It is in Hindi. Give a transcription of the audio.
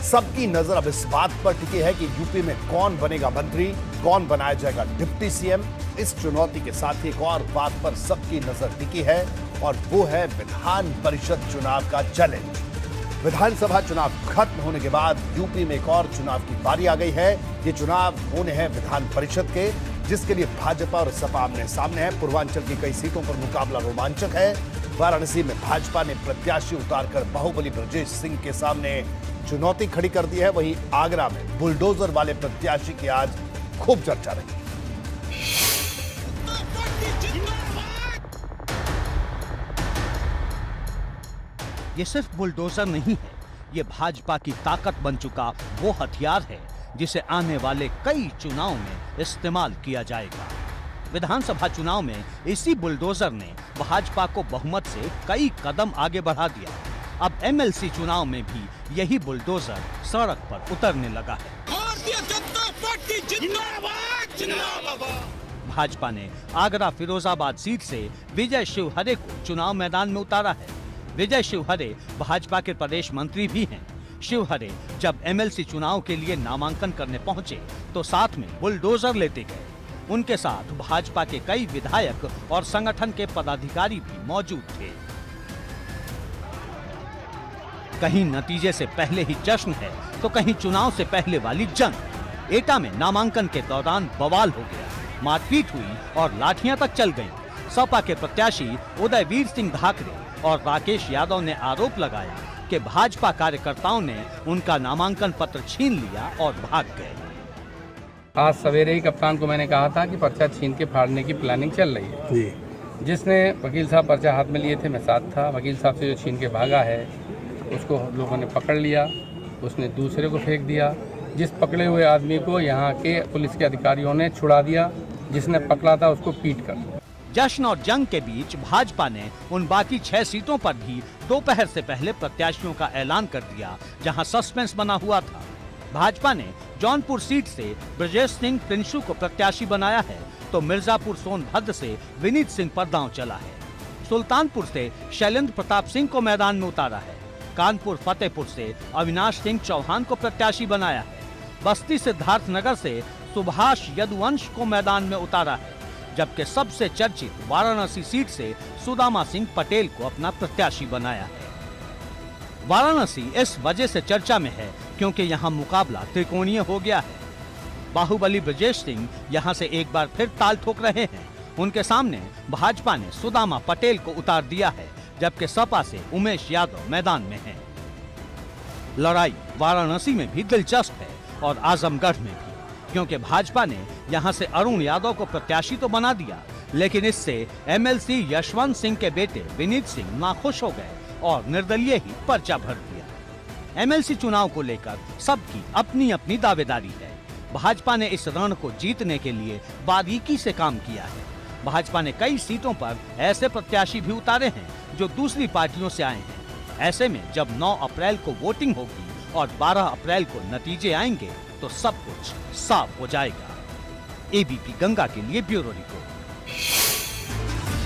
सबकी नजर अब इस बात पर टिकी है कि यूपी में कौन बनेगा मंत्री, कौन बनाया जाएगा डिप्टी सीएम। इस चुनौती के साथ ही एक और बात पर सबकी नजर टिकी है और वो है विधान परिषद चुनाव का चैलेंज। विधानसभा चुनाव खत्म होने के बाद यूपी में एक और चुनाव की बारी आ गई है। ये चुनाव होने हैं विधान परिषद के, जिसके लिए भाजपा और सपा आमने सामने है। पूर्वांचल की कई सीटों पर मुकाबला रोमांचक है। वाराणसी में भाजपा ने प्रत्याशी उतारकर बाहुबली ब्रजेश सिंह के सामने चुनौती खड़ी कर दी है। वहीं आगरा में बुलडोजर वाले प्रत्याशी की आज खूब चर्चा रही। ये सिर्फ बुलडोजर नहीं है, ये भाजपा की ताकत बन चुका वो हथियार है जिसे आने वाले कई चुनाव में इस्तेमाल किया जाएगा। विधानसभा चुनाव में इसी बुलडोजर ने भाजपा को बहुमत से कई कदम आगे बढ़ा दिया। अब एमएलसी चुनाव में भी यही बुलडोजर सड़क पर उतरने लगा है। भारतीय जनता पार्टी जिंदाबाद जिंदाबाद। भाजपा ने आगरा फिरोजाबाद सीट से विजय शिवहरे को चुनाव मैदान में उतारा है। विजय शिवहरे भाजपा के प्रदेश मंत्री भी हैं। शिवहरे जब एमएलसी चुनाव के लिए नामांकन करने पहुंचे तो साथ में बुलडोजर लेते गए। उनके साथ भाजपा के कई विधायक और संगठन के पदाधिकारी भी मौजूद थे। कहीं नतीजे से पहले ही जश्न है तो कहीं चुनाव से पहले वाली जंग। एटा में नामांकन के दौरान बवाल हो गया, मारपीट हुई और लाठियां तक चल गईं। सपा के प्रत्याशी उदयवीर सिंह धाकरे और राकेश यादव ने आरोप लगाया कि भाजपा कार्यकर्ताओं ने उनका नामांकन पत्र छीन लिया और भाग गए। आज सवेरे ही कप्तान को मैंने कहा था कि पर्चा छीन के फाड़ने की प्लानिंग चल रही है जी। जिसने वकील साहब पर्चा हाथ में लिए थे, मैं साथ था। वकील साहब से जो छीन के भागा है उसको लोगों ने पकड़ लिया, उसने दूसरे को फेंक दिया। जिस पकड़े हुए आदमी को यहाँ के पुलिस के अधिकारियों ने छुड़ा दिया, जिसने पकड़ा था उसको पीट कर। जश्न और जंग के बीच भाजपा ने उन बाकी 6 सीटों पर भी दोपहर से पहले प्रत्याशियों का ऐलान कर दिया, जहां सस्पेंस बना हुआ था। भाजपा ने जौनपुर सीट से ब्रजेश सिंह प्रिंशु को प्रत्याशी बनाया है तो मिर्जापुर सोनभद्र से विनीत सिंह पर दांव चला है। सुल्तानपुर से शैलेंद्र प्रताप सिंह को मैदान में उतारा है। कानपुर फतेहपुर से अविनाश सिंह चौहान को प्रत्याशी बनाया है। बस्ती सिद्धार्थनगर से सुभाष यदुवंश को मैदान में उतारा है, जबकि सबसे चर्चित वाराणसी सीट से सुदामा सिंह पटेल को अपना प्रत्याशी बनाया है। वाराणसी इस वजह से चर्चा में है क्योंकि यहाँ मुकाबला त्रिकोणीय हो गया है। बाहुबली ब्रजेश सिंह यहाँ से एक बार फिर ताल ठोक रहे हैं। उनके सामने भाजपा ने सुदामा पटेल को उतार दिया है, जबकि सपा से उमेश यादव मैदान में हैं। लड़ाई वाराणसी में भी दिलचस्प है और आजमगढ़ में भी, क्योंकि भाजपा ने यहां से अरुण यादव को प्रत्याशी तो बना दिया, लेकिन इससे एमएलसी यशवंत सिंह के बेटे विनीत सिंह नाखुश हो गए और निर्दलीय ही पर्चा भर दिया। एमएलसी चुनाव को लेकर सबकी अपनी अपनी दावेदारी है। भाजपा ने इस रण को जीतने के लिए बारीकी से काम किया है। भाजपा ने कई सीटों पर ऐसे प्रत्याशी भी उतारे हैं जो दूसरी पार्टियों से आए हैं। ऐसे में जब 9 अप्रैल को वोटिंग होगी और 12 अप्रैल को नतीजे आएंगे तो सब कुछ साफ हो जाएगा। एबीपी गंगा के लिए ब्यूरो रिपोर्ट।